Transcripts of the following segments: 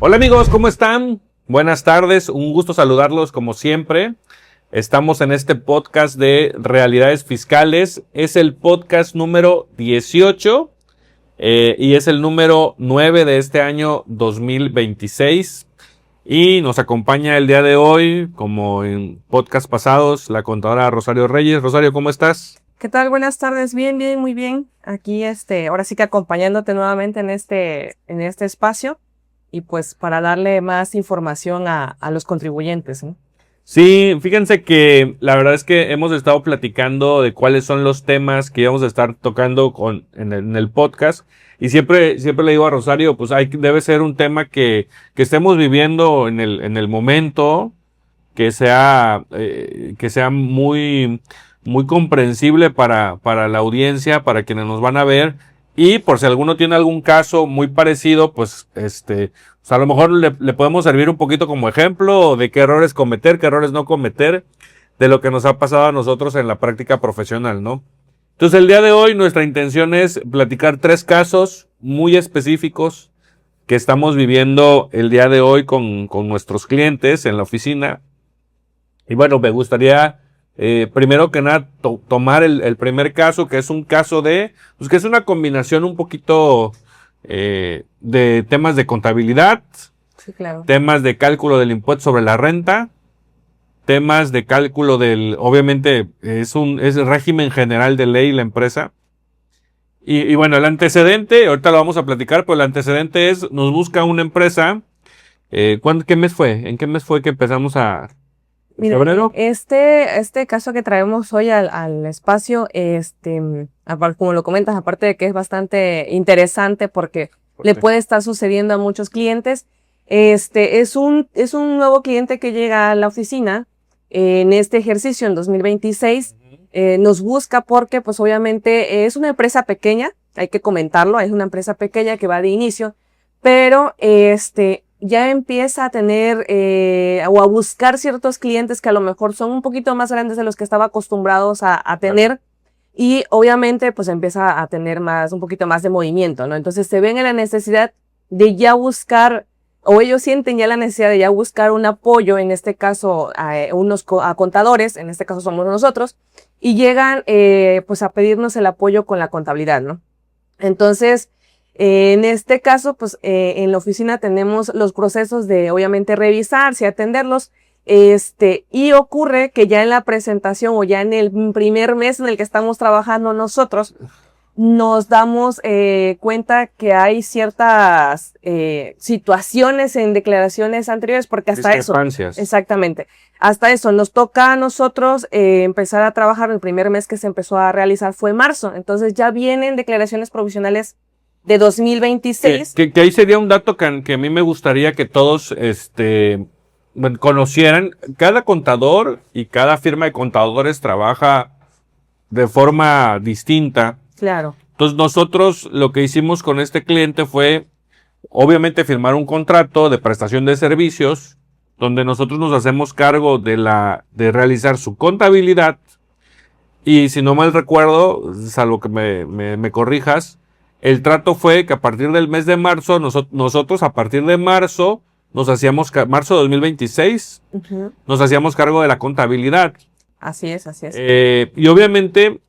Hola amigos, ¿cómo están? Buenas tardes, un gusto saludarlos como siempre. Estamos en este podcast de Realidades Fiscales. Es el podcast número 18 y es el número 9 de este año 2026. Y nos acompaña el día de hoy, como en podcast pasados, la contadora Rosario Reyes. Rosario, ¿cómo estás? ¿Qué tal? Buenas tardes. Bien, muy bien. Aquí, ahora sí que acompañándote nuevamente en este espacio y pues para darle más información a los contribuyentes, ¿no? Sí, fíjense que la verdad es que hemos estado platicando de cuáles son los temas que íbamos a estar tocando en el podcast. Y siempre le digo a Rosario, pues debe ser un tema que estemos viviendo en el momento, que sea muy comprensible para la audiencia, para quienes nos van a ver, y por si alguno tiene algún caso muy parecido, pues a lo mejor le podemos servir un poquito como ejemplo de qué errores cometer, qué errores no cometer, de lo que nos ha pasado a nosotros en la práctica profesional, ¿no? Entonces el día de hoy nuestra intención es platicar 3 casos muy específicos que estamos viviendo el día de hoy con nuestros clientes en la oficina. Y bueno, me gustaría primero que nada tomar el primer caso, que es un caso pues que es una combinación un poquito de temas de contabilidad, Sí, claro. temas de cálculo del impuesto sobre la renta, temas de cálculo obviamente es régimen general de ley la empresa. Y bueno, el antecedente, ahorita lo vamos a platicar, pero el antecedente nos busca una empresa. ¿Qué mes fue? ¿En qué mes fue que empezamos Mira, febrero? este caso que traemos hoy al espacio, como lo comentas, aparte de que es bastante interesante porque le puede estar sucediendo a muchos clientes, es un nuevo cliente que llega a la oficina en este ejercicio en 2026, nos busca porque pues obviamente es una empresa pequeña, hay que comentarlo, es una empresa pequeña que va de inicio, pero ya empieza a tener o a buscar ciertos clientes que a lo mejor son un poquito más grandes de los que estaba acostumbrados a tener, y obviamente pues empieza a tener un poquito más de movimiento, ¿no? Entonces se ven en la necesidad de ya buscar, o ellos sienten ya la necesidad de ya buscar un apoyo, en este caso a contadores, en este caso somos nosotros, y llegan pues a pedirnos el apoyo con la contabilidad, ¿no? Entonces, en este caso, pues en la oficina tenemos los procesos de obviamente revisarse y atenderlos, y ocurre que ya en la presentación o ya en el primer mes en el que estamos trabajando nosotros, nos damos cuenta que hay ciertas situaciones en declaraciones anteriores, porque hasta eso, exactamente, hasta eso nos toca a nosotros empezar a trabajar. El primer mes que se empezó a realizar fue marzo, entonces ya vienen declaraciones provisionales de 2026. Que ahí sería un dato que a mí me gustaría que todos conocieran. Cada contador y cada firma de contadores trabaja de forma distinta. Claro. Entonces nosotros lo que hicimos con este cliente fue obviamente firmar un contrato de prestación de servicios donde nosotros nos hacemos cargo de realizar su contabilidad, y si no mal recuerdo, salvo que me corrijas, el trato fue que a partir del mes de marzo, nosotros a partir de marzo, marzo de 2026, nos hacíamos cargo de la contabilidad. Así es. Y obviamente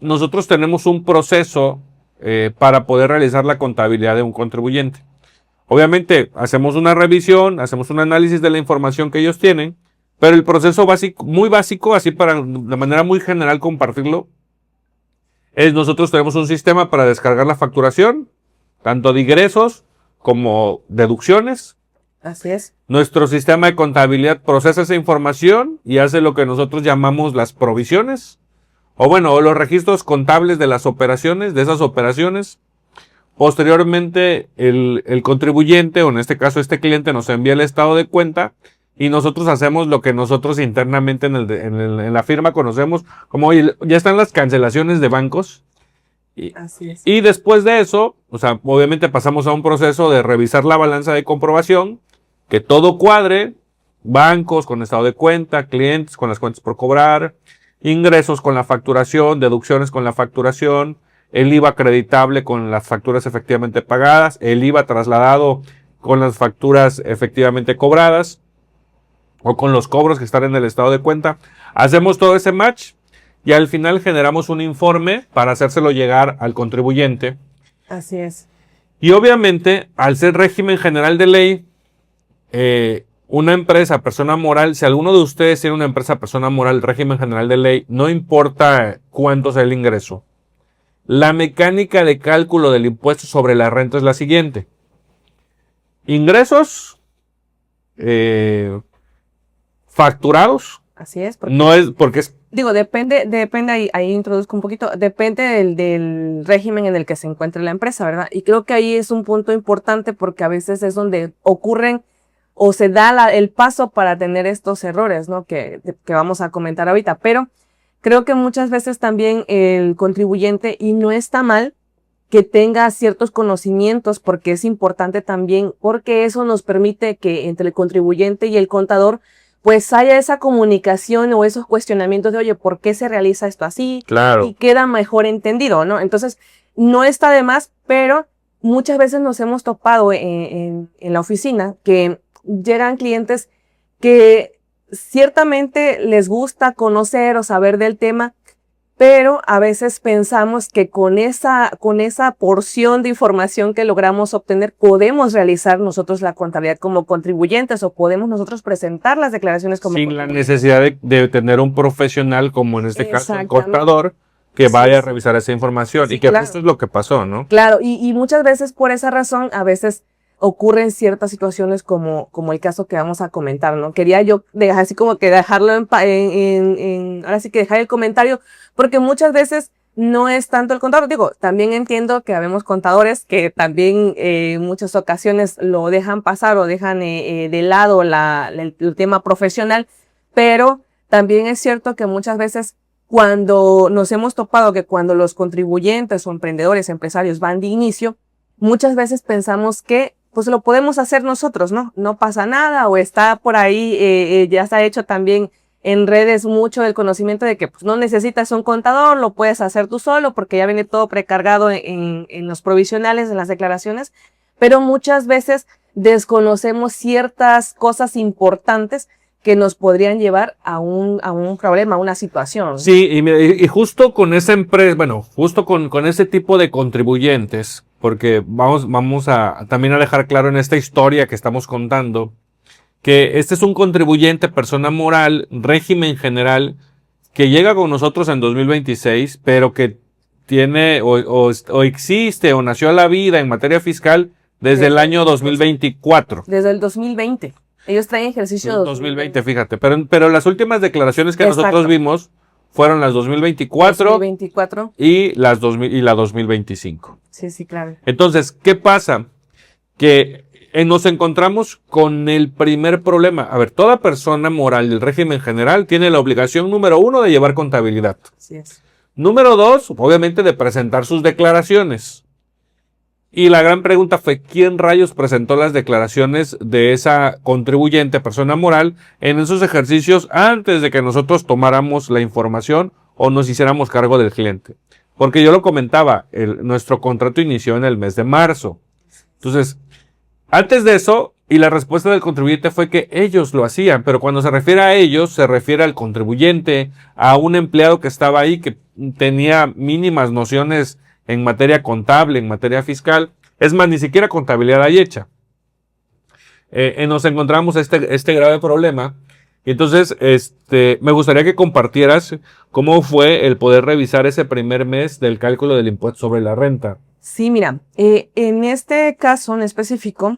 nosotros tenemos un proceso para poder realizar la contabilidad de un contribuyente. Obviamente hacemos una revisión, hacemos un análisis de la información que ellos tienen, pero el proceso muy básico, así para de manera muy general compartirlo, nosotros tenemos un sistema para descargar la facturación, tanto de ingresos como deducciones. Así es. Nuestro sistema de contabilidad procesa esa información y hace lo que nosotros llamamos las provisiones, o los registros contables de las operaciones, de esas operaciones. Posteriormente, el contribuyente, o en este caso este cliente, nos envía el estado de cuenta y nosotros hacemos lo que nosotros internamente en la firma conocemos como, oye, ya están las cancelaciones de bancos. Así es. Y después de eso, obviamente pasamos a un proceso de revisar la balanza de comprobación, que todo cuadre, bancos con estado de cuenta, clientes con las cuentas por cobrar, ingresos con la facturación, deducciones con la facturación, el IVA acreditable con las facturas efectivamente pagadas, el IVA trasladado con las facturas efectivamente cobradas o con los cobros que están en el estado de cuenta. Hacemos todo ese match y al final generamos un informe para hacérselo llegar al contribuyente. Así es. Y obviamente, al ser régimen general de ley, una empresa, persona moral, si alguno de ustedes tiene una empresa, persona moral, régimen general de ley, no importa cuánto sea el ingreso. La mecánica de cálculo del impuesto sobre la renta es la siguiente. Ingresos facturados. Así es. No es porque es... Digo, depende, ahí introduzco un poquito, depende del régimen en el que se encuentre la empresa, ¿verdad? Y creo que ahí es un punto importante porque a veces es donde ocurren o se da el paso para tener estos errores, ¿no? Que vamos a comentar ahorita. Pero creo que muchas veces también el contribuyente, y no está mal, que tenga ciertos conocimientos, porque es importante también, porque eso nos permite que entre el contribuyente y el contador pues haya esa comunicación o esos cuestionamientos de, oye, ¿por qué se realiza esto así? Claro. Y queda mejor entendido, ¿no? Entonces, no está de más, pero muchas veces nos hemos topado en la oficina que llegan clientes que ciertamente les gusta conocer o saber del tema, pero a veces pensamos que con esa porción de información que logramos obtener podemos realizar nosotros la contabilidad como contribuyentes o podemos nosotros presentar las declaraciones como sin la necesidad de tener un profesional, como en este caso el contador, que vaya a revisar esa información y que justo es lo que pasó, ¿no? Claro, y muchas veces por esa razón, a veces ocurren ciertas situaciones como el caso que vamos a comentar, ¿no? Quería yo así como que dejarlo ahora sí que dejar el comentario, porque muchas veces no es tanto el contador. Digo, también entiendo que habemos contadores que también en muchas ocasiones lo dejan pasar o dejan de lado el tema profesional, pero también es cierto que muchas veces cuando nos hemos topado que cuando los contribuyentes o emprendedores, empresarios van de inicio, muchas veces pensamos que pues lo podemos hacer nosotros, ¿no? No pasa nada, o está por ahí, ya se ha hecho también en redes mucho el conocimiento de que pues no necesitas un contador, lo puedes hacer tú solo porque ya viene todo precargado en los provisionales, en las declaraciones, pero muchas veces desconocemos ciertas cosas importantes que nos podrían llevar a un problema, a una situación. Sí, y justo con esa empresa, bueno, justo con ese tipo de contribuyentes, porque vamos a también a dejar claro en esta historia que estamos contando, que este es un contribuyente, persona moral, régimen general, que llega con nosotros en 2026, pero que tiene o existe o nació a la vida en materia fiscal desde el año 2024. Desde el 2020. Ellos traen ejercicio 2020, fíjate. Pero las últimas declaraciones que nosotros vimos fueron las 2024 y la 2025. Sí, claro. Entonces, ¿qué pasa? Que nos encontramos con el primer problema. A ver, toda persona moral del régimen general tiene la obligación número 1 de llevar contabilidad. Así es. Número 2, obviamente, de presentar sus declaraciones. Y la gran pregunta fue, ¿quién rayos presentó las declaraciones de esa contribuyente, persona moral, en esos ejercicios antes de que nosotros tomáramos la información o nos hiciéramos cargo del cliente? Porque yo lo comentaba, nuestro contrato inició en el mes de marzo. Entonces, antes de eso, y la respuesta del contribuyente fue que ellos lo hacían, pero cuando se refiere a ellos, se refiere al contribuyente, a un empleado que estaba ahí, que tenía mínimas nociones en materia contable, en materia fiscal. Es más, ni siquiera contabilidad hay hecha. Nos encontramos este grave problema. Y entonces, me gustaría que compartieras cómo fue el poder revisar ese primer mes del cálculo del impuesto sobre la renta. Sí, mira, en este caso en específico,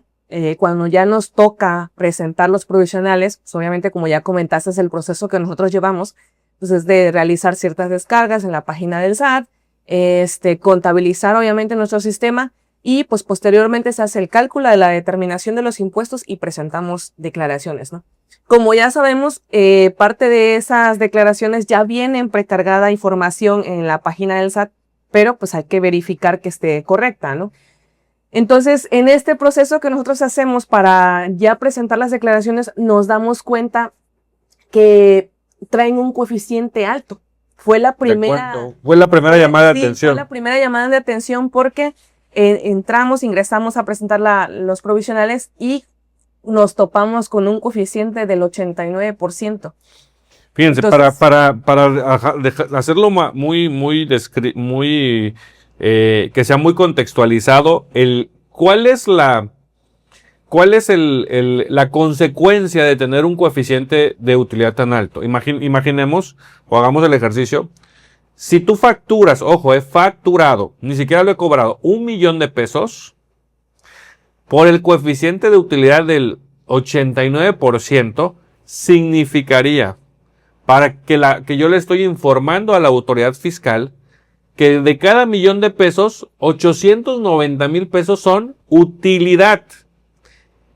cuando ya nos toca presentar los provisionales, pues obviamente como ya comentaste es el proceso que nosotros llevamos, pues es de realizar ciertas descargas en la página del SAT, contabilizar obviamente nuestro sistema y pues posteriormente se hace el cálculo de la determinación de los impuestos y presentamos declaraciones, ¿no? Como ya sabemos, parte de esas declaraciones ya vienen precargada información en la página del SAT, pero pues hay que verificar que esté correcta, ¿no? Entonces, en este proceso que nosotros hacemos para ya presentar las declaraciones, nos damos cuenta que traen un coeficiente alto. Fue la primera llamada de atención. Fue la primera llamada de atención porque entramos, ingresamos a presentar los provisionales y nos topamos con un coeficiente del 89%. Fíjense, Entonces, para hacerlo que sea muy contextualizado, ¿cuál es la consecuencia de tener un coeficiente de utilidad tan alto? Imaginemos, o hagamos el ejercicio. Si tú facturas, ojo, he facturado, ni siquiera lo he cobrado, 1,000,000 de pesos, por el coeficiente de utilidad del 89%, significaría, para que yo le estoy informando a la autoridad fiscal, que de cada 1,000,000 de pesos, 890,000 pesos son utilidad.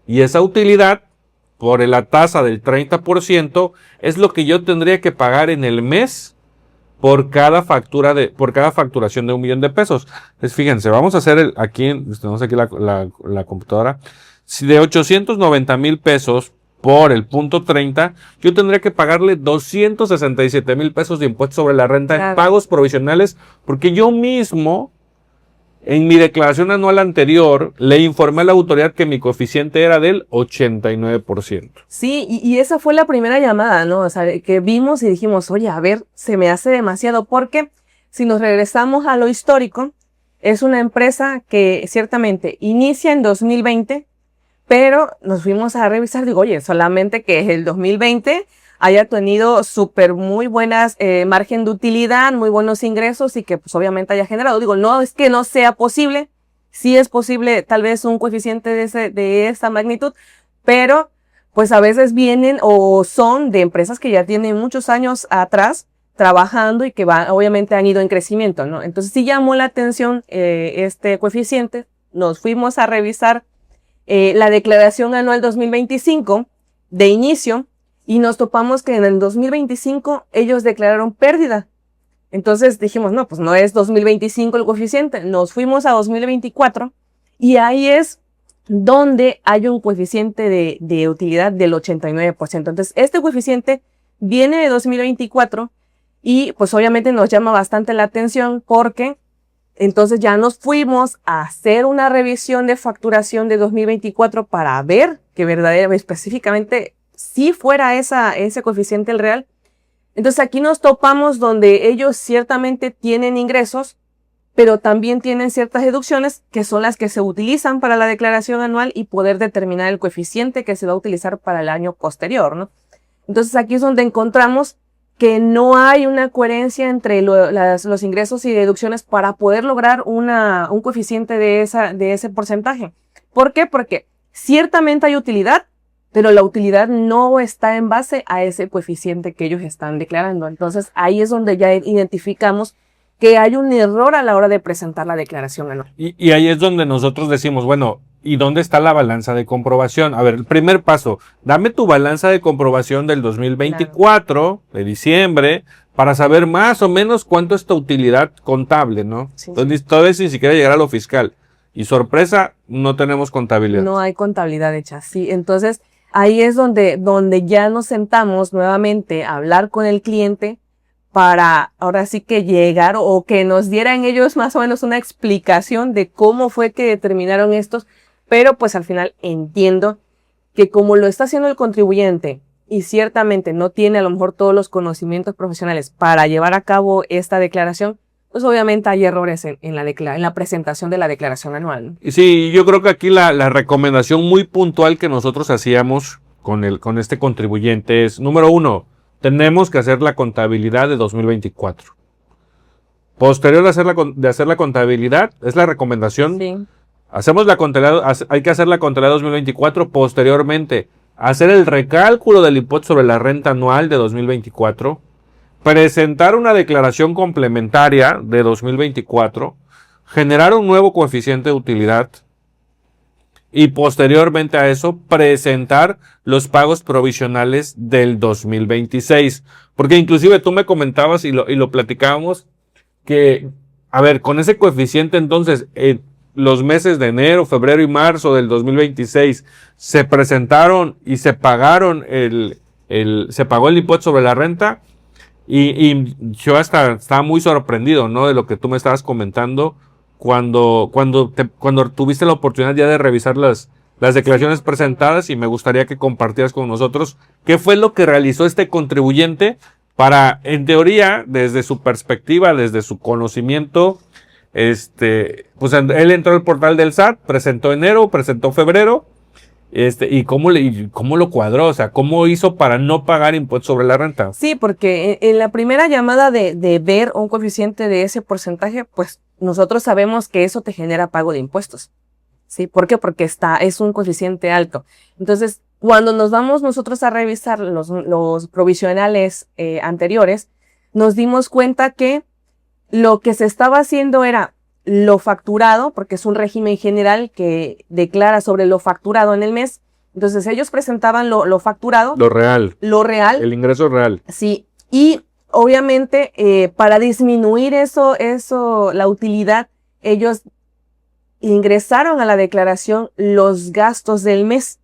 Y esa utilidad, por la tasa del 30%, es lo que yo tendría que pagar en el mes por cada facturación de 1,000,000 de pesos. Entonces, fíjense, vamos a hacer tenemos aquí la computadora. Si de 890,000 pesos por el punto 30, yo tendría que pagarle 267,000 pesos de impuestos sobre la renta en pagos provisionales, porque yo mismo, en mi declaración anual anterior, le informé a la autoridad que mi coeficiente era del 89%. Sí, y esa fue la primera llamada, ¿no? O sea, que vimos y dijimos, oye, a ver, se me hace demasiado, porque si nos regresamos a lo histórico, es una empresa que ciertamente inicia en 2020, pero nos fuimos a revisar, digo, oye, solamente que el 2020 haya tenido muy buenas margen de utilidad, muy buenos ingresos y que pues obviamente haya generado. Digo, no es que no sea posible, sí es posible tal vez un coeficiente de esa magnitud, pero pues a veces vienen o son de empresas que ya tienen muchos años atrás trabajando y que obviamente han ido en crecimiento, ¿no? Entonces sí llamó la atención este coeficiente, nos fuimos a revisar la declaración anual 2025 de inicio y nos topamos que en el 2025 ellos declararon pérdida. Entonces dijimos, no, pues no es 2025 el coeficiente. Nos fuimos a 2024 y ahí es donde hay un coeficiente de utilidad del 89%. Entonces este coeficiente viene de 2024 y pues obviamente nos llama bastante la atención porque entonces ya nos fuimos a hacer una revisión de facturación de 2024 para ver que verdaderamente, específicamente, si fuera ese coeficiente el real. Entonces aquí nos topamos donde ellos ciertamente tienen ingresos, pero también tienen ciertas deducciones que son las que se utilizan para la declaración anual y poder determinar el coeficiente que se va a utilizar para el año posterior, ¿no? Entonces aquí es donde encontramos que no hay una coherencia entre los ingresos y deducciones para poder lograr un coeficiente de ese porcentaje. ¿Por qué? Porque ciertamente hay utilidad, pero la utilidad no está en base a ese coeficiente que ellos están declarando. Entonces ahí es donde ya identificamos que hay un error a la hora de presentar la declaración anual. Y ahí es donde nosotros decimos, bueno, ¿y dónde está la balanza de comprobación? A ver, el primer paso, dame tu balanza de comprobación del 2024, de diciembre, para saber más o menos cuánto es tu utilidad contable, ¿no? Sí. Entonces, todavía sin siquiera llegar a lo fiscal. Y sorpresa, no tenemos contabilidad. No hay contabilidad hecha, sí. Entonces, ahí es donde ya nos sentamos nuevamente a hablar con el cliente para ahora sí que llegar o que nos dieran ellos más o menos una explicación de cómo fue que determinaron estos, pero pues al final entiendo que como lo está haciendo el contribuyente y ciertamente no tiene a lo mejor todos los conocimientos profesionales para llevar a cabo esta declaración, pues obviamente hay errores en la presentación de la declaración anual. Sí, yo creo que aquí la recomendación muy puntual que nosotros hacíamos con este contribuyente es, número 1, tenemos que hacer la contabilidad de 2024. Posterior de hacer la contabilidad, es la recomendación. Sí. Hacemos la contabilidad, hay que hacer la contabilidad 2024. Posteriormente, hacer el recálculo del impuesto sobre la renta anual de 2024. Presentar una declaración complementaria de 2024. Generar un nuevo coeficiente de utilidad. Y posteriormente a eso, presentar los pagos provisionales del 2026. Porque inclusive tú me comentabas y lo platicábamos que, a ver, con ese coeficiente entonces, los meses de enero, febrero y marzo del 2026 se presentaron y se pagaron se pagó el impuesto sobre la renta. Y yo hasta estaba muy sorprendido, ¿no? De lo que tú me estabas comentando. cuando tuviste la oportunidad ya de revisar las declaraciones presentadas, y me gustaría que compartieras con nosotros qué fue lo que realizó este contribuyente para, en teoría, desde su perspectiva, desde su conocimiento, pues él entró al portal del SAT, presentó enero, presentó febrero, y cómo lo cuadró, o sea, cómo hizo para no pagar impuestos sobre la renta. Sí, porque en la primera llamada de ver un coeficiente de ese porcentaje, pues nosotros sabemos que eso te genera pago de impuestos. ¿Sí? ¿Por qué? Porque es un coeficiente alto. Entonces, cuando nos vamos nosotros a revisar los provisionales anteriores, nos dimos cuenta que lo que se estaba haciendo era lo facturado, porque es un régimen general que declara sobre lo facturado en el mes. Entonces, ellos presentaban lo facturado. Lo real. Lo real. El ingreso real. Sí. Y obviamente, para disminuir la utilidad, ellos ingresaron a la declaración los gastos del mes.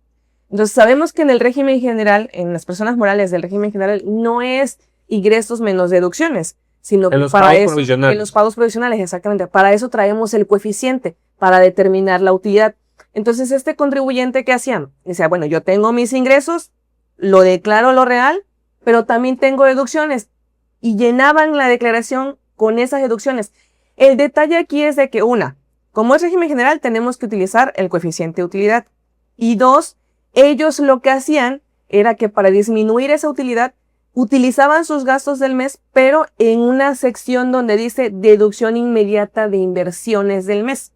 Entonces sabemos que en el régimen general, en las personas morales del régimen general, no es ingresos menos deducciones, sino en los para pagos eso, provisionales. en los pagos provisionales, exactamente. Para eso traemos el coeficiente, para determinar la utilidad. Entonces este contribuyente, ¿qué hacían? Decía, bueno, yo tengo mis ingresos, lo declaro lo real, pero también tengo deducciones. Y llenaban la declaración con esas deducciones. El detalle aquí es de que como es régimen general, tenemos que utilizar el coeficiente de utilidad. Y 2, ellos lo que hacían era que para disminuir esa utilidad, utilizaban sus gastos del mes, pero en una sección donde dice deducción inmediata de inversiones del mes.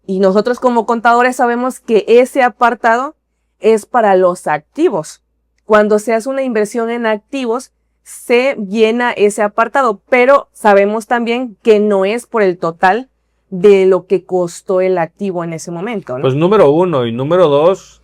Y nosotros como contadores sabemos que ese apartado es para los activos. Cuando se hace una inversión en activos, se llena ese apartado, pero sabemos también que no es por el total de lo que costó el activo en ese momento, ¿no? Pues número 1 y número 2,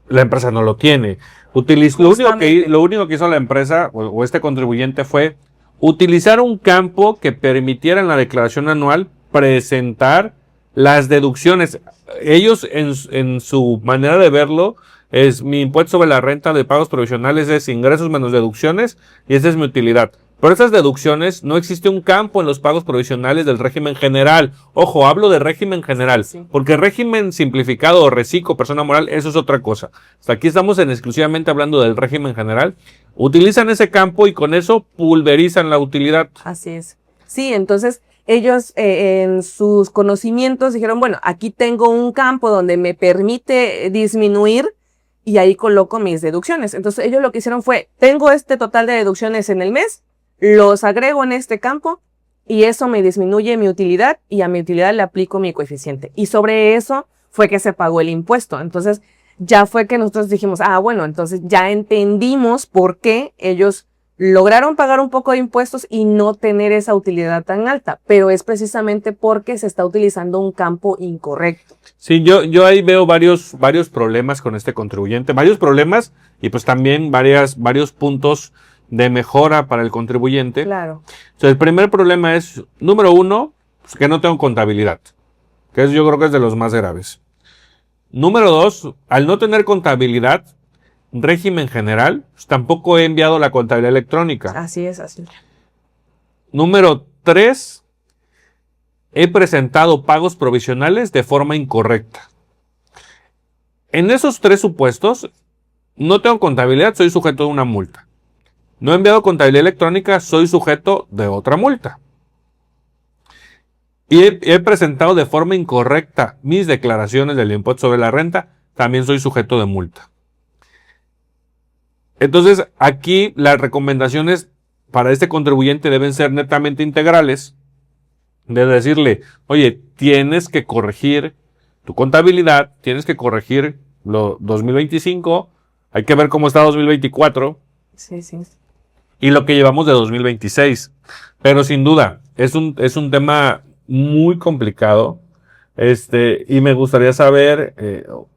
la empresa no lo tiene. Lo único que hizo la empresa o este contribuyente fue utilizar un campo que permitiera en la declaración anual presentar las deducciones. Ellos en su manera de verlo es mi impuesto sobre la renta de pagos provisionales es ingresos menos deducciones y esa es mi utilidad. Pero esas deducciones no existe un campo en los pagos provisionales del régimen general. Ojo, hablo de régimen general, sí. Porque régimen simplificado o reciclo, persona moral, eso es otra cosa. Hasta aquí estamos exclusivamente hablando del régimen general. Utilizan ese campo y con eso pulverizan la utilidad. Así es. Sí, entonces ellos en sus conocimientos dijeron, bueno, aquí tengo un campo donde me permite disminuir y ahí coloco mis deducciones. Entonces ellos lo que hicieron fue, tengo este total de deducciones en el mes, los agrego en este campo y eso me disminuye mi utilidad y a mi utilidad le aplico mi coeficiente. Y sobre eso fue que se pagó el impuesto. Entonces ya fue que nosotros dijimos, bueno, entonces ya entendimos por qué ellos lograron pagar un poco de impuestos y no tener esa utilidad tan alta, pero es precisamente porque se está utilizando un campo incorrecto. Sí, yo ahí veo varios problemas con este contribuyente, varios problemas y pues también varios puntos de mejora para el contribuyente. Claro. Entonces, el primer problema es, número 1, pues, que no tengo contabilidad, que es, yo creo que es de los más graves. Número 2, al no tener contabilidad, régimen general, pues, tampoco he enviado la contabilidad electrónica. Así es, así. Número 3, he presentado pagos provisionales de forma incorrecta. En esos 3 supuestos, no tengo contabilidad, soy sujeto de una multa. No he enviado contabilidad electrónica, soy sujeto de otra multa. Y he presentado de forma incorrecta mis declaraciones del impuesto sobre la renta, también soy sujeto de multa. Entonces, aquí las recomendaciones para este contribuyente deben ser netamente integrales. De decirle, oye, tienes que corregir tu contabilidad, tienes que corregir lo 2025, hay que ver cómo está 2024. Sí, sí. Y lo que llevamos de 2026. Pero sin duda, es un tema muy complicado. Y me gustaría saber,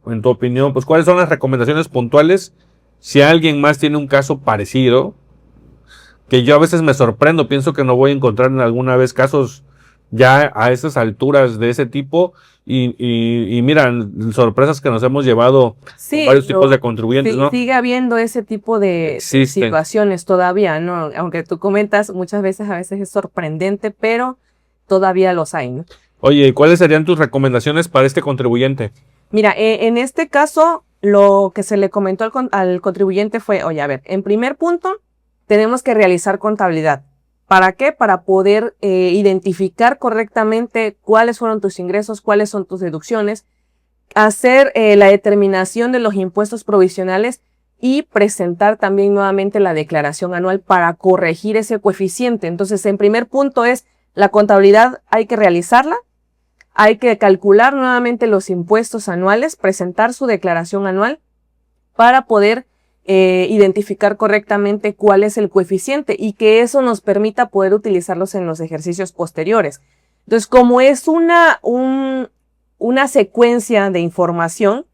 en tu opinión, pues cuáles son las recomendaciones puntuales si alguien más tiene un caso parecido, que yo a veces me sorprendo, pienso que no voy a encontrar en alguna vez casos ya a esas alturas de ese tipo y miran sorpresas que nos hemos llevado con varios tipos de contribuyentes, ¿no? Sigue habiendo ese tipo de situaciones todavía, ¿no? Aunque tú comentas muchas veces, a veces es sorprendente, pero todavía los hay, ¿no? Oye, ¿y cuáles serían tus recomendaciones para este contribuyente? Mira, en este caso, lo que se le comentó al contribuyente fue, oye, a ver, en primer punto, tenemos que realizar contabilidad. ¿Para qué? Para poder identificar correctamente cuáles fueron tus ingresos, cuáles son tus deducciones, hacer la determinación de los impuestos provisionales y presentar también nuevamente la declaración anual para corregir ese coeficiente. Entonces, en primer punto es la contabilidad, hay que realizarla, hay que calcular nuevamente los impuestos anuales, presentar su declaración anual para poder identificar correctamente cuál es el coeficiente y que eso nos permita poder utilizarlos en los ejercicios posteriores. Entonces, como es una secuencia de información,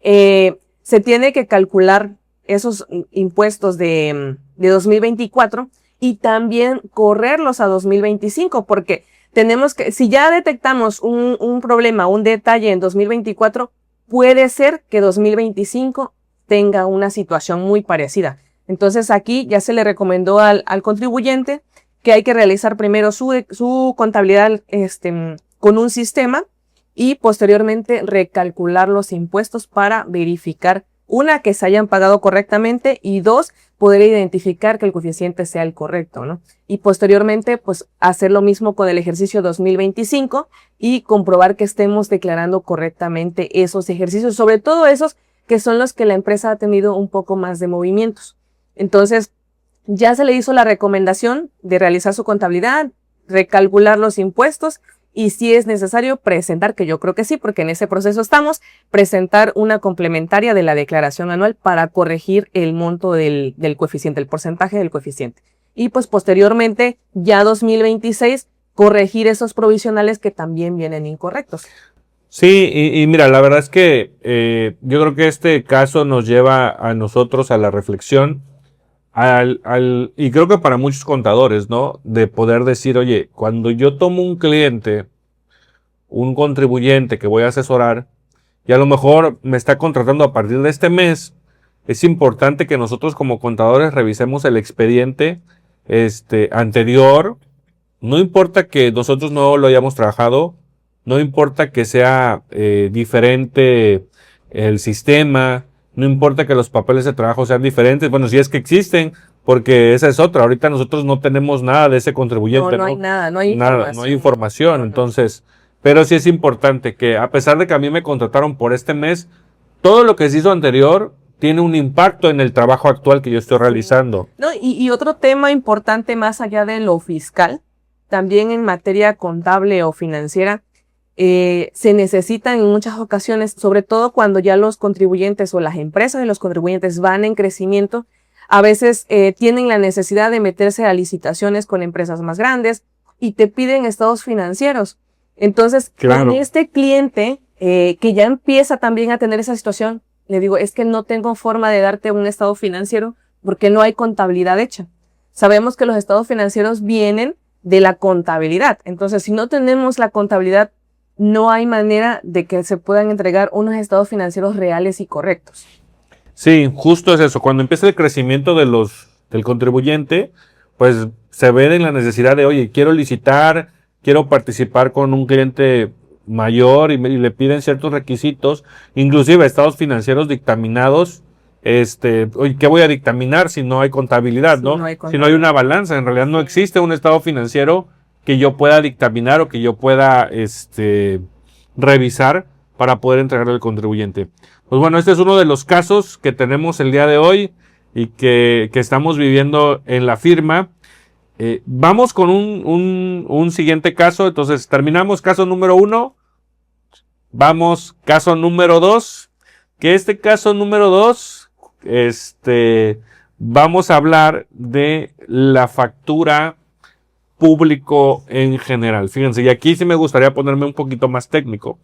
se tiene que calcular esos impuestos de 2024 y también correrlos a 2025, porque tenemos que, si ya detectamos un problema, un detalle en 2024, puede ser que 2025 tenga una situación muy parecida. Entonces aquí ya se le recomendó al contribuyente que hay que realizar primero su contabilidad con un sistema y posteriormente recalcular los impuestos para verificar, una, que se hayan pagado correctamente y dos, poder identificar que el coeficiente sea el correcto, ¿no? Y posteriormente, pues, hacer lo mismo con el ejercicio 2025 y comprobar que estemos declarando correctamente esos ejercicios, sobre todo esos que son los que la empresa ha tenido un poco más de movimientos. Entonces, ya se le hizo la recomendación de realizar su contabilidad, recalcular los impuestos y si es necesario presentar, que yo creo que sí, porque en ese proceso estamos, presentar una complementaria de la declaración anual para corregir el monto del coeficiente, el porcentaje del coeficiente. Y pues posteriormente, ya 2026, corregir esos provisionales que también vienen incorrectos. Sí, y mira, la verdad es que yo creo que este caso nos lleva a nosotros a la reflexión, y creo que para muchos contadores, ¿no? De poder decir, oye, cuando yo tomo un cliente, un contribuyente que voy a asesorar, y a lo mejor me está contratando a partir de este mes, es importante que nosotros como contadores revisemos el expediente anterior. No importa que nosotros no lo hayamos trabajado, no importa que sea diferente el sistema, no importa que los papeles de trabajo sean diferentes, bueno, si es que existen, porque esa es otra. Ahorita nosotros no tenemos nada de ese contribuyente. No hay nada, no hay información. No hay información, entonces, pero sí es importante que a pesar de que a mí me contrataron por este mes, todo lo que se hizo anterior tiene un impacto en el trabajo actual que yo estoy realizando. No, y otro tema importante más allá de lo fiscal, también en materia contable o financiera, se necesitan en muchas ocasiones, sobre todo cuando ya los contribuyentes o las empresas de los contribuyentes van en crecimiento, a veces tienen la necesidad de meterse a licitaciones con empresas más grandes y te piden estados financieros. Entonces, claro, en este cliente que ya empieza también a tener esa situación, le digo, es que no tengo forma de darte un estado financiero porque no hay contabilidad hecha. Sabemos que los estados financieros vienen de la contabilidad. Entonces, si no tenemos la contabilidad, no hay manera de que se puedan entregar unos estados financieros reales y correctos. Sí, justo es eso. Cuando empieza el crecimiento del contribuyente, pues se ve en la necesidad de, oye, quiero licitar, quiero participar con un cliente mayor y le piden ciertos requisitos, inclusive estados financieros dictaminados. Oye, ¿qué voy a dictaminar si no hay contabilidad, Sí, no? no hay contabilidad. Si no hay una balanza, en realidad no existe un estado financiero que yo pueda dictaminar o que yo pueda revisar para poder entregarle al contribuyente. Pues bueno, este es uno de los casos que tenemos el día de hoy y que estamos viviendo en la firma. Vamos con un siguiente caso. Entonces, terminamos caso número 1. Vamos, caso número 2. Que este caso número 2, vamos a hablar de la factura público en general. Fíjense, y aquí sí me gustaría ponerme un poquito más técnico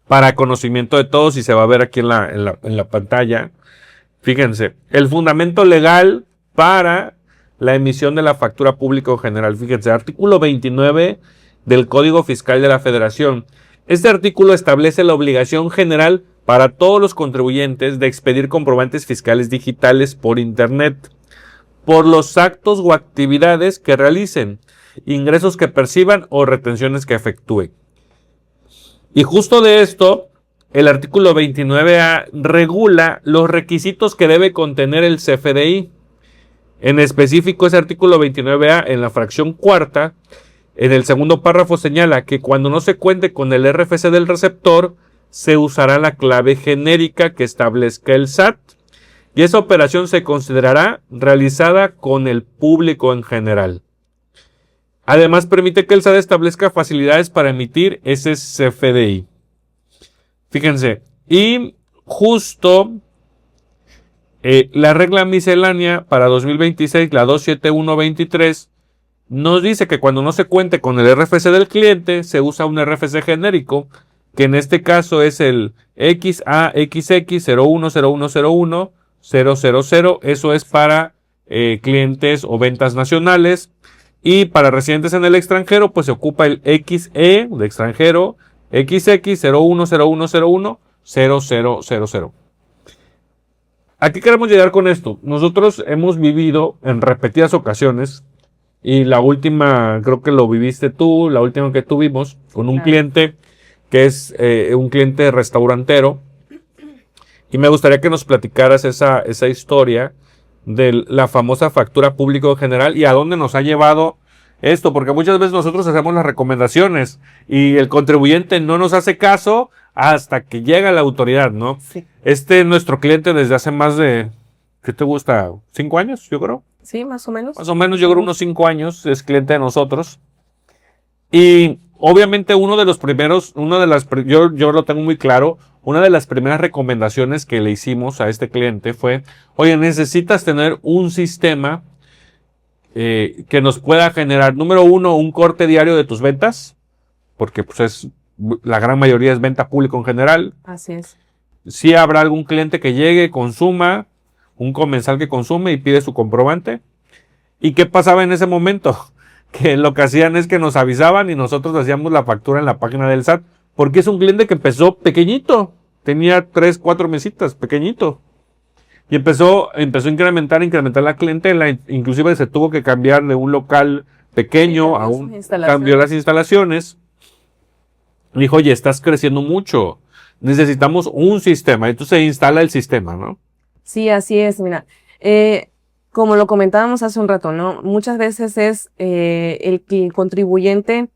para conocimiento de todos y se va a ver aquí en la pantalla. Fíjense, el fundamento legal para la emisión de la factura público en general. Fíjense, artículo 29 del Código Fiscal de la Federación. Este artículo establece la obligación general para todos los contribuyentes de expedir comprobantes fiscales digitales por Internet por los actos o actividades que realicen ingresos que perciban o retenciones que efectúen. Y justo de esto, el artículo 29A regula los requisitos que debe contener el CFDI. En específico, ese artículo 29A, en la fracción cuarta, en el segundo párrafo señala que cuando no se cuente con el RFC del receptor, se usará la clave genérica que establezca el SAT. Y esa operación se considerará realizada con el público en general. Además, permite que el SAT establezca facilidades para emitir ese CFDI. Fíjense, y justo la regla miscelánea para 2026, la 27123, nos dice que cuando no se cuente con el RFC del cliente, se usa un RFC genérico, que en este caso es el XAXX0101010000. Eso es para clientes o ventas nacionales. Y para residentes en el extranjero, pues se ocupa el XE de extranjero, XX0101010000. ¿A qué queremos llegar con esto? Nosotros hemos vivido en repetidas ocasiones, y la última, creo que lo viviste tú, la última que tuvimos, con un cliente que es un cliente restaurantero, y me gustaría que nos platicaras esa historia de la famosa factura público general y a dónde nos ha llevado esto, porque muchas veces nosotros hacemos las recomendaciones y el contribuyente no nos hace caso hasta que llega la autoridad, ¿no? Sí. Nuestro cliente desde hace más de, ¿qué te gusta? ¿5 años, yo creo? Sí, más o menos. Más o menos, yo creo unos 5 años es cliente de nosotros. Y obviamente yo lo tengo muy claro, una de las primeras recomendaciones que le hicimos a este cliente fue, oye, necesitas tener un sistema que nos pueda generar, número uno, un corte diario de tus ventas, porque pues la gran mayoría es venta pública en general. Así es. Sí habrá algún cliente que llegue, consuma, un comensal que consume y pide su comprobante. ¿Y qué pasaba en ese momento? Que lo que hacían es que nos avisaban y nosotros hacíamos la factura en la página del SAT, porque es un cliente que empezó pequeñito, tenía 3, 4 mesitas, pequeñito. Y empezó a incrementar la clientela, inclusive se tuvo que cambiar de un local pequeño a un, cambió las instalaciones. Dijo, oye, estás creciendo mucho, necesitamos un sistema. Entonces se instala el sistema, ¿no? Sí, así es, mira. Como lo comentábamos hace un rato, ¿no? Muchas veces es el contribuyente,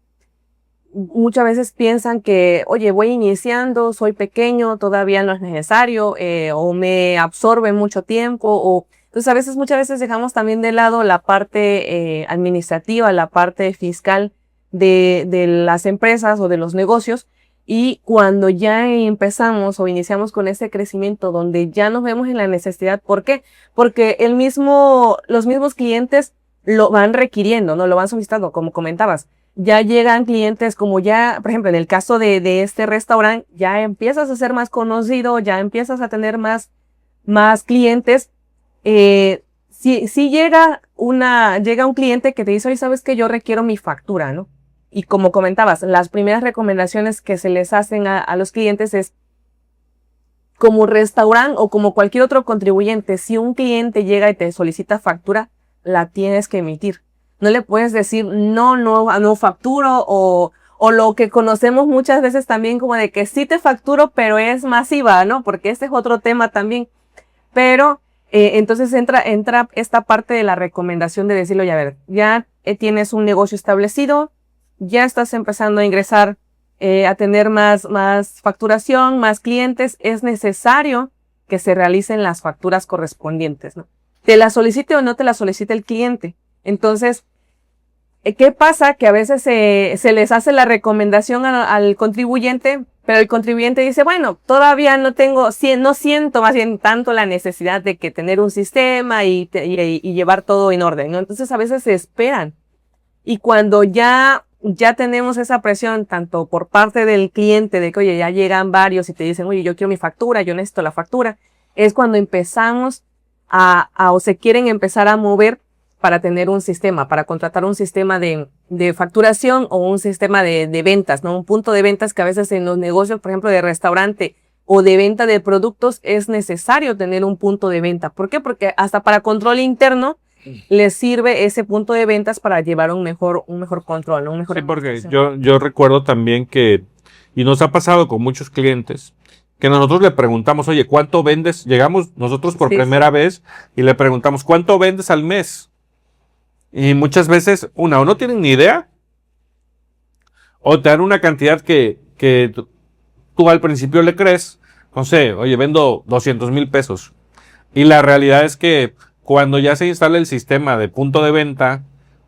muchas veces piensan que, oye, voy iniciando, soy pequeño, todavía no es necesario, o me absorbe mucho tiempo, o entonces muchas veces dejamos también de lado la parte administrativa, la parte fiscal de las empresas o de los negocios. Y cuando ya empezamos o iniciamos con ese crecimiento donde ya nos vemos en la necesidad, ¿por qué? Porque los mismos clientes lo van requiriendo, ¿no? Lo van solicitando, como comentabas. Ya llegan clientes como ya, por ejemplo, en el caso de este restaurante, ya empiezas a ser más conocido, ya empiezas a tener más clientes. Si llega un cliente que te dice, oye, ¿sabes qué? Yo requiero mi factura, ¿no? Y como comentabas, las primeras recomendaciones que se les hacen a los clientes es, como restaurante o como cualquier otro contribuyente, si un cliente llega y te solicita factura, la tienes que emitir. No le puedes decir, no facturo, o lo que conocemos muchas veces también como de que sí te facturo, pero es masiva, ¿no? Porque este es otro tema también. Pero entonces entra esta parte de la recomendación de decirlo, ya ver, ya tienes un negocio establecido, ya estás empezando a ingresar, a tener más facturación, más clientes, es necesario que se realicen las facturas correspondientes, ¿no? Te la solicite o no te la solicite el cliente. Entonces, ¿qué pasa? Que a veces se les hace la recomendación al contribuyente, pero el contribuyente dice, bueno, todavía no siento más bien tanto la necesidad de que tener un sistema y llevar todo en orden, ¿no? Entonces a veces se esperan. Y cuando ya tenemos esa presión, tanto por parte del cliente, de que, oye, ya llegan varios y te dicen, oye, yo quiero mi factura, yo necesito la factura, es cuando empezamos o se quieren empezar a mover para tener un sistema, para contratar un sistema de facturación o un sistema de ventas, ¿no? Un punto de ventas que a veces en los negocios, por ejemplo, de restaurante o de venta de productos, es necesario tener un punto de venta. ¿Por qué? Porque hasta para control interno les sirve ese punto de ventas para llevar un mejor control, ¿no? Un mejor Sí, porque yo recuerdo también que, y nos ha pasado con muchos clientes, que nosotros le preguntamos, oye, ¿cuánto vendes? Llegamos nosotros por primera vez y le preguntamos, ¿cuánto vendes al mes? Y muchas veces, o no tienen ni idea, o te dan una cantidad que tú al principio le crees, no sé, oye, vendo 200,000 pesos. Y la realidad es que cuando ya se instala el sistema de punto de venta,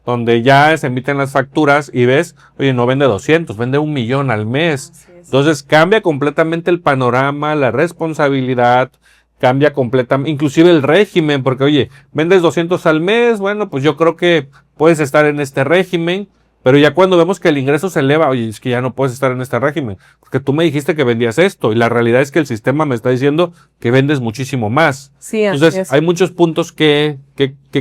donde ya se emiten las facturas y ves, oye, no vende 200, vende 1,000,000 al mes. Entonces cambia completamente el panorama, la responsabilidad, cambia completamente, inclusive el régimen, porque oye, vendes 200 al mes, bueno, pues yo creo que puedes estar en este régimen, pero ya cuando vemos que el ingreso se eleva, oye, es que ya no puedes estar en este régimen, porque tú me dijiste que vendías esto, y la realidad es que el sistema me está diciendo que vendes muchísimo más. Sí, entonces, hay muchos puntos que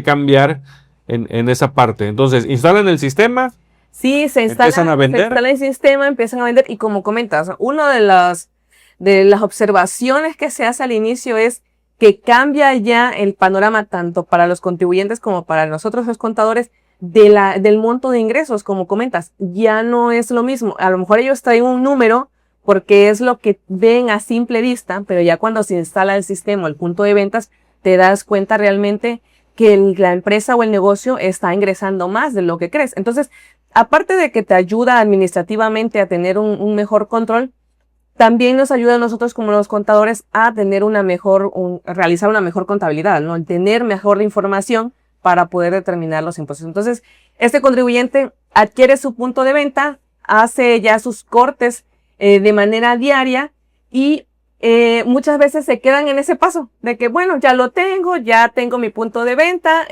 cambiar en esa parte. Entonces, instalan el sistema. Sí, empiezan a vender. Se instala el sistema, empiezan a vender, y como comentas, una de las observaciones que se hace al inicio es que cambia ya el panorama tanto para los contribuyentes como para nosotros los contadores del monto de ingresos, como comentas. Ya no es lo mismo. A lo mejor ellos traen un número porque es lo que ven a simple vista, pero ya cuando se instala el sistema, el punto de ventas, te das cuenta realmente que la empresa o el negocio está ingresando más de lo que crees. Entonces, aparte de que te ayuda administrativamente a tener un mejor control, también nos ayuda a nosotros como los contadores a tener realizar una mejor contabilidad, ¿no? Tener mejor información para poder determinar los impuestos. Entonces, este contribuyente adquiere su punto de venta, hace ya sus cortes de manera diaria y muchas veces se quedan en ese paso de que, bueno, ya tengo mi punto de venta,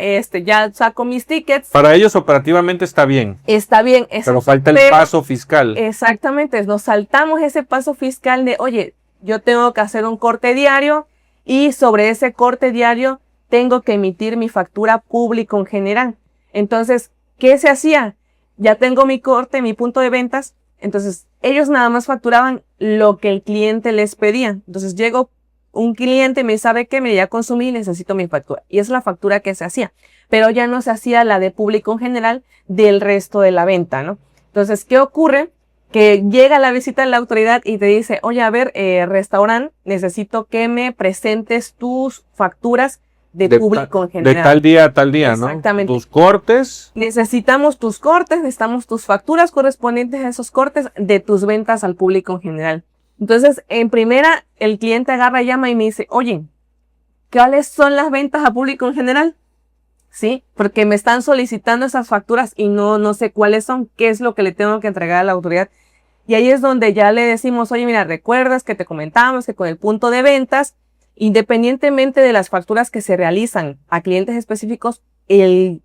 ya saco mis tickets. Para ellos operativamente está bien. Está bien. Pero falta el paso fiscal. Exactamente, nos saltamos ese paso fiscal de, oye, yo tengo que hacer un corte diario y sobre ese corte diario tengo que emitir mi factura pública en general. Entonces, ¿qué se hacía? Ya tengo mi corte, mi punto de ventas. Entonces, ellos nada más facturaban lo que el cliente les pedía. Entonces, llegó un cliente y me sabe que ya consumí y necesito mi factura. Y es la factura que se hacía. Pero ya no se hacía la de público en general del resto de la venta, ¿no? Entonces, ¿qué ocurre? Que llega la visita de la autoridad y te dice, oye, a ver, restaurante, necesito que me presentes tus facturas de público en general. De tal día a tal día, ¿no? Exactamente. Tus cortes. Necesitamos tus cortes, necesitamos tus facturas correspondientes a esos cortes de tus ventas al público en general. Entonces, en primera, el cliente agarra, llama y me dice, oye, ¿cuáles son las ventas a público en general? Sí, porque me están solicitando esas facturas y no sé cuáles son, qué es lo que le tengo que entregar a la autoridad. Y ahí es donde ya le decimos, oye, mira, ¿recuerdas que te comentamos que con el punto de ventas, independientemente de las facturas que se realizan a clientes específicos, en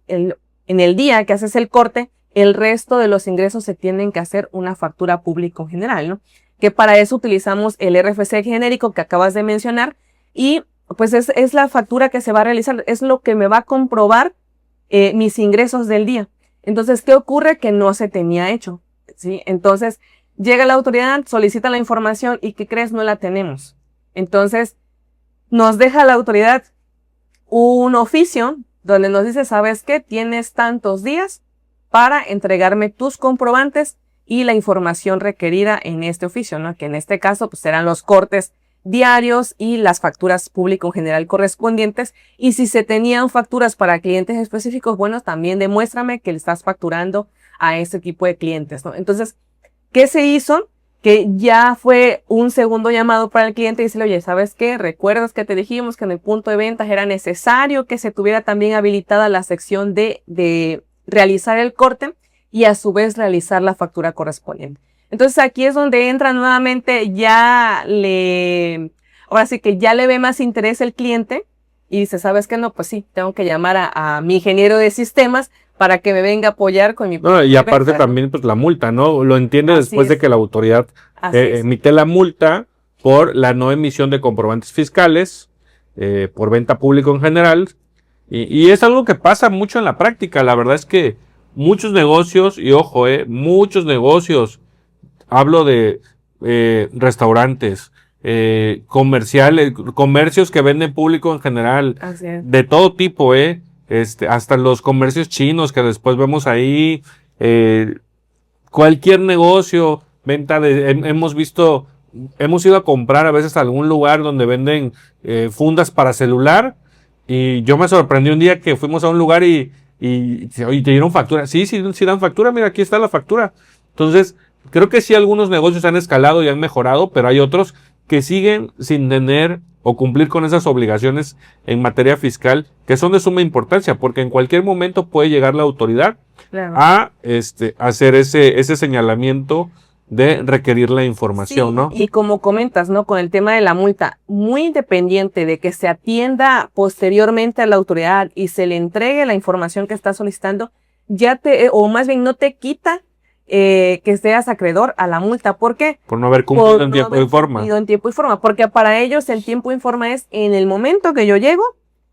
el día que haces el corte, el resto de los ingresos se tienen que hacer una factura pública en general, ¿no? Que para eso utilizamos el RFC genérico que acabas de mencionar y pues es la factura que se va a realizar, es lo que me va a comprobar mis ingresos del día. Entonces, ¿qué ocurre? Que no se tenía hecho, ¿sí? Entonces, llega la autoridad, solicita la información y ¿qué crees? No la tenemos. Entonces, nos deja la autoridad un oficio donde nos dice, ¿sabes qué? Tienes tantos días para entregarme tus comprobantes y la información requerida en este oficio, ¿no? Que en este caso, pues serán los cortes diarios y las facturas público en general correspondientes. Y si se tenían facturas para clientes específicos, bueno, también demuéstrame que le estás facturando a este tipo de clientes, ¿no? Entonces, ¿qué se hizo? Que ya fue un segundo llamado para el cliente y decirle, oye, ¿sabes qué? ¿Recuerdas que te dijimos que en el punto de ventas era necesario que se tuviera también habilitada la sección de realizar el corte y a su vez realizar la factura correspondiente? Entonces aquí es donde entra nuevamente ahora sí que ya le ve más interés el cliente y dice, ¿sabes qué? No, pues sí, tengo que llamar a mi ingeniero de sistemas para que me venga a apoyar con mi... No, y aparte también, pues la multa, ¿no? Lo entiende después de que la autoridad emite la multa por la no emisión de comprobantes fiscales, por venta pública en general. Y es algo que pasa mucho en la práctica. La verdad es que muchos negocios, y ojo, muchos negocios, hablo de restaurantes, comerciales, comercios que venden público en general, de todo tipo, hasta los comercios chinos que después vemos ahí, cualquier negocio, venta hemos ido a comprar a veces a algún lugar donde venden fundas para celular, y yo me sorprendí un día que fuimos a un lugar y te dieron factura. Sí, dan factura, mira, aquí está la factura. Entonces, creo que sí algunos negocios han escalado y han mejorado, pero hay otros que siguen sin tener o cumplir con esas obligaciones en materia fiscal, que son de suma importancia, porque en cualquier momento puede llegar la autoridad a hacer ese señalamiento de requerir la información, sí, ¿no? Y como comentas, ¿no? Con el tema de la multa, muy independiente de que se atienda posteriormente a la autoridad y se le entregue la información que está solicitando, o más bien no te quita que seas acreedor a la multa. ¿Por qué? Por no haber cumplido en tiempo y forma. En tiempo y forma, porque para ellos el tiempo y forma es en el momento que yo llego,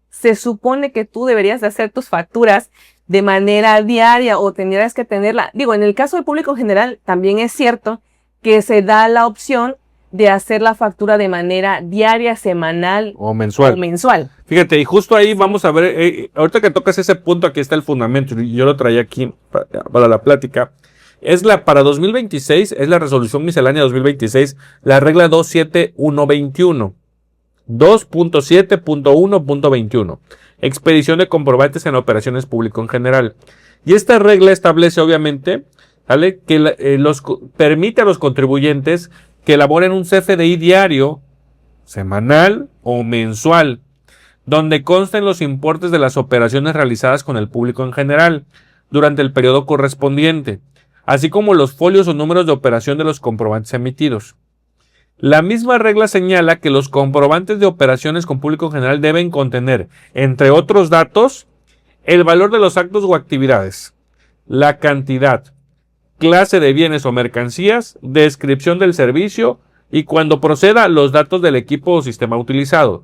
se supone que tú deberías de hacer tus facturas de manera diaria o tendrías que tenerla. Digo, en el caso del público en general también es cierto que se da la opción de hacer la factura de manera diaria, semanal o mensual. Fíjate, y justo ahí vamos a ver, ahorita que tocas ese punto, aquí está el fundamento, y yo lo traía aquí para la plática. Para 2026, es la resolución miscelánea 2026, la regla 27121. 2.7.1.21. Expedición de comprobantes en operaciones públicas en general. Y esta regla establece, obviamente, ¿vale?, que permite a los contribuyentes que elaboren un CFDI diario, semanal o mensual, donde consten los importes de las operaciones realizadas con el público en general durante el periodo correspondiente, así como los folios o números de operación de los comprobantes emitidos. La misma regla señala que los comprobantes de operaciones con público en general deben contener, entre otros datos, el valor de los actos o actividades, la cantidad, clase de bienes o mercancías, descripción del servicio y, cuando proceda, los datos del equipo o sistema utilizado.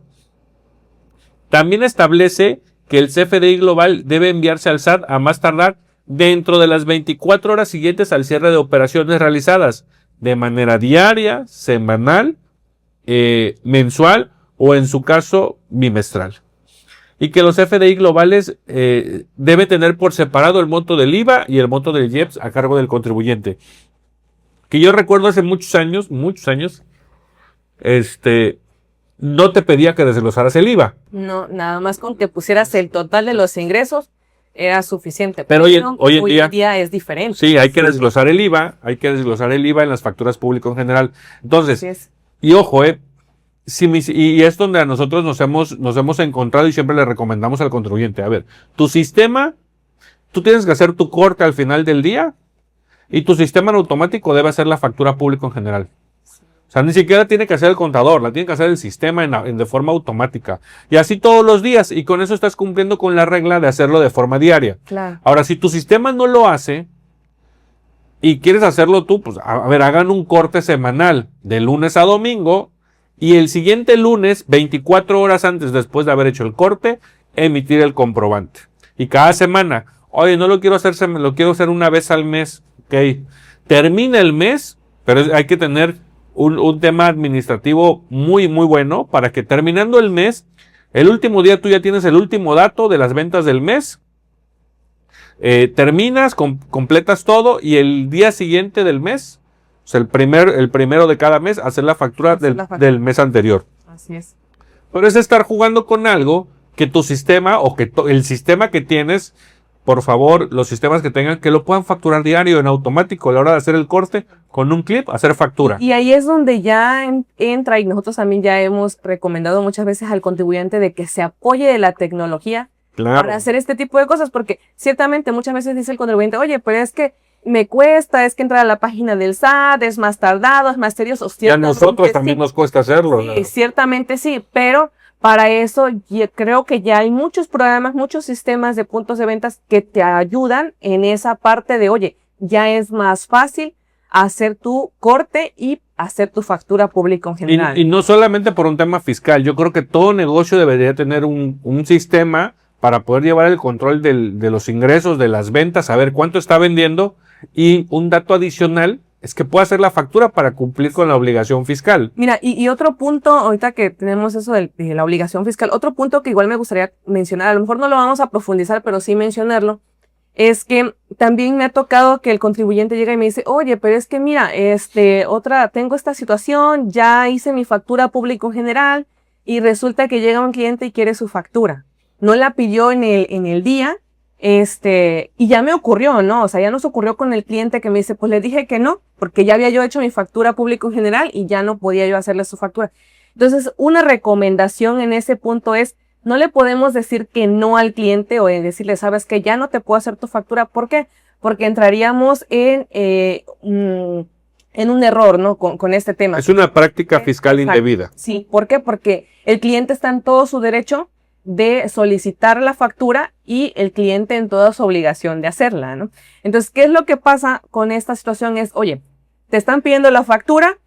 También establece que el CFDI global debe enviarse al SAT a más tardar dentro de las 24 horas siguientes al cierre de operaciones realizadas, de manera diaria, semanal, mensual o, en su caso, bimestral. Y que los FDI globales debe tener por separado el monto del IVA y el monto del IEPS a cargo del contribuyente. Que yo recuerdo hace muchos años, no te pedía que desglosaras el IVA. No, nada más con que pusieras el total de los ingresos era suficiente. Pero hoy en día es diferente. Sí, hay que desglosar el IVA, en las facturas públicas en general. Entonces, y ojo, y es donde a nosotros nos hemos encontrado y siempre le recomendamos al contribuyente. A ver, tu sistema, tú tienes que hacer tu corte al final del día y tu sistema en automático debe hacer la factura pública en general. O sea, ni siquiera tiene que hacer el contador, la tiene que hacer el sistema de forma automática. Y así todos los días, y con eso estás cumpliendo con la regla de hacerlo de forma diaria. Claro. Ahora, si tu sistema no lo hace y quieres hacerlo tú, pues a ver, hagan un corte semanal de lunes a domingo y el siguiente lunes, 24 horas antes después de haber hecho el corte, emitir el comprobante. Y cada semana, oye, no lo quiero hacer, lo quiero hacer una vez al mes. Ok, termina el mes, pero hay que tener un tema administrativo muy, muy bueno para que, terminando el mes, el último día tú ya tienes el último dato de las ventas del mes. Terminas, completas todo y el día siguiente del mes, o sea, el primero de cada mes, hacer la factura del mes anterior. Así es. Pero es estar jugando con algo que tu sistema o que el sistema que tienes, por favor, los sistemas que tengan, que lo puedan facturar diario en automático a la hora de hacer el corte, con un clip, hacer factura. Y ahí es donde ya entra, y nosotros también ya hemos recomendado muchas veces al contribuyente de que se apoye de la tecnología para hacer este tipo de cosas, porque ciertamente muchas veces dice el contribuyente, oye, pero es que me cuesta, es que entrar a la página del SAT, es más tardado, es más tedioso. Y a nosotros también nos cuesta hacerlo. Sí, ¿no? Ciertamente sí, pero para eso yo creo que ya hay muchos programas, muchos sistemas de puntos de ventas que te ayudan en esa parte de, oye, ya es más fácil hacer tu corte y hacer tu factura pública en general. Y no solamente por un tema fiscal, yo creo que todo negocio debería tener un sistema para poder llevar el control de los ingresos, de las ventas, saber cuánto está vendiendo, y un dato adicional es que pueda hacer la factura para cumplir con la obligación fiscal. Mira, y otro punto, ahorita que tenemos eso de la obligación fiscal, otro punto que igual me gustaría mencionar, a lo mejor no lo vamos a profundizar, pero sí mencionarlo, es que también me ha tocado que el contribuyente llega y me dice, oye, pero es que mira, tengo esta situación, ya hice mi factura público general y resulta que llega un cliente y quiere su factura. No la pidió en el día, y ya me ocurrió, ¿no? O sea, ya nos ocurrió con el cliente que me dice, pues le dije que no, porque ya había yo hecho mi factura público general y ya no podía yo hacerle su factura. Entonces, una recomendación en ese punto es, no le podemos decir que no al cliente o decirle, sabes que ya no te puedo hacer tu factura. ¿Por qué? Porque entraríamos en un error, ¿no? Con este tema. Es una práctica fiscal Exacto. indebida. Sí, ¿por qué? Porque el cliente está en todo su derecho de solicitar la factura y el cliente en toda su obligación de hacerla, ¿no? Entonces, ¿qué es lo que pasa con esta situación? Es, oye, te están pidiendo la factura,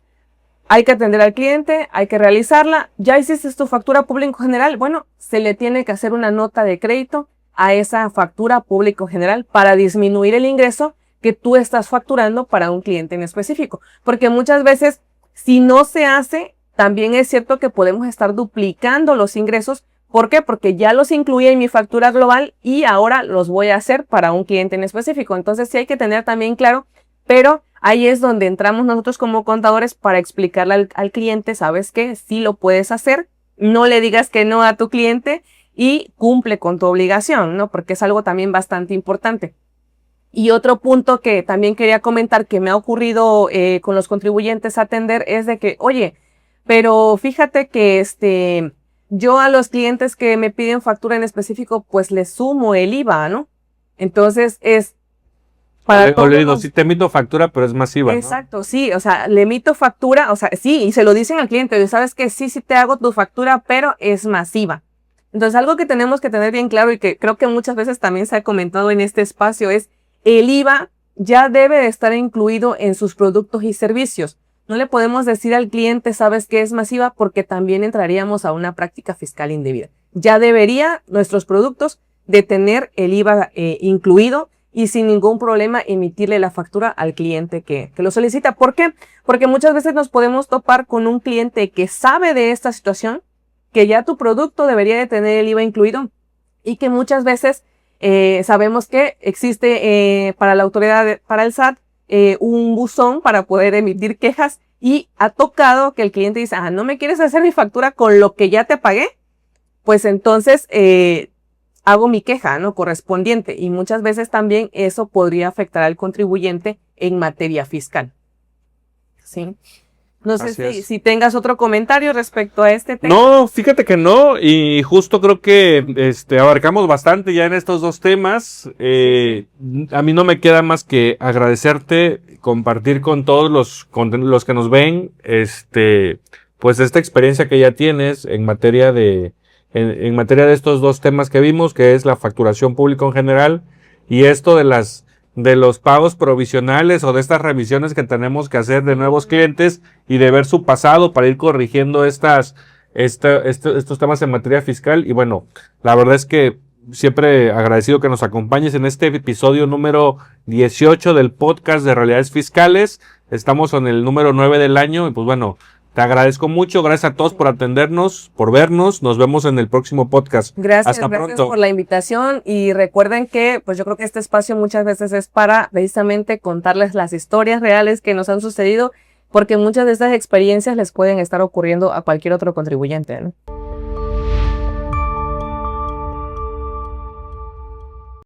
hay que atender al cliente, hay que realizarla, ya hiciste tu factura público general, bueno, se le tiene que hacer una nota de crédito a esa factura público general para disminuir el ingreso que tú estás facturando para un cliente en específico. Porque muchas veces, si no se hace, también es cierto que podemos estar duplicando los ingresos. ¿Por qué? Porque ya los incluí en mi factura global y ahora los voy a hacer para un cliente en específico. Entonces sí hay que tener también claro, pero ahí es donde entramos nosotros como contadores para explicarle al cliente, ¿sabes qué? Sí lo puedes hacer, no le digas que no a tu cliente y cumple con tu obligación, ¿no? Porque es algo también bastante importante. Y otro punto que también quería comentar que me ha ocurrido con los contribuyentes a atender es de que, oye, pero fíjate que yo a los clientes que me piden factura en específico, pues les sumo el IVA, ¿no? Entonces es para o le digo, sí te emito factura, pero es masiva, ¿no? Exacto, sí, o sea, le emito factura, o sea, sí, y se lo dicen al cliente, sabes que sí te hago tu factura, pero es masiva. Entonces, algo que tenemos que tener bien claro y que creo que muchas veces también se ha comentado en este espacio es el IVA ya debe de estar incluido en sus productos y servicios. No le podemos decir al cliente, sabes que es masiva, porque también entraríamos a una práctica fiscal indebida. Ya debería nuestros productos de tener el IVA incluido y sin ningún problema emitirle la factura al cliente que lo solicita. ¿Por qué? Porque muchas veces nos podemos topar con un cliente que sabe de esta situación, que ya tu producto debería de tener el IVA incluido y que muchas veces sabemos que existe para la autoridad, para el SAT, un buzón para poder emitir quejas y ha tocado que el cliente dice, ¿no me quieres hacer mi factura con lo que ya te pagué? Pues entonces hago mi queja, ¿no? Correspondiente. Y muchas veces también eso podría afectar al contribuyente en materia fiscal. ¿Sí? No sé si tengas otro comentario respecto a este tema. No, fíjate que no, y justo creo que abarcamos bastante ya en estos dos temas. A mí no me queda más que agradecerte, compartir con todos los que nos ven, pues esta experiencia que ya tienes en materia de estos dos temas que vimos, que es la facturación pública en general y esto de los pagos provisionales o de estas revisiones que tenemos que hacer de nuevos clientes y de ver su pasado para ir corrigiendo estos temas en materia fiscal. Y bueno, la verdad es que siempre agradecido que nos acompañes en este episodio número 18 del podcast de Realidades Fiscales. Estamos en el número 9 del año y pues bueno, te agradezco mucho, gracias a todos por atendernos, por vernos, nos vemos en el próximo podcast. Gracias por la invitación y recuerden que pues yo creo que este espacio muchas veces es para precisamente contarles las historias reales que nos han sucedido porque muchas de estas experiencias les pueden estar ocurriendo a cualquier otro contribuyente, ¿no?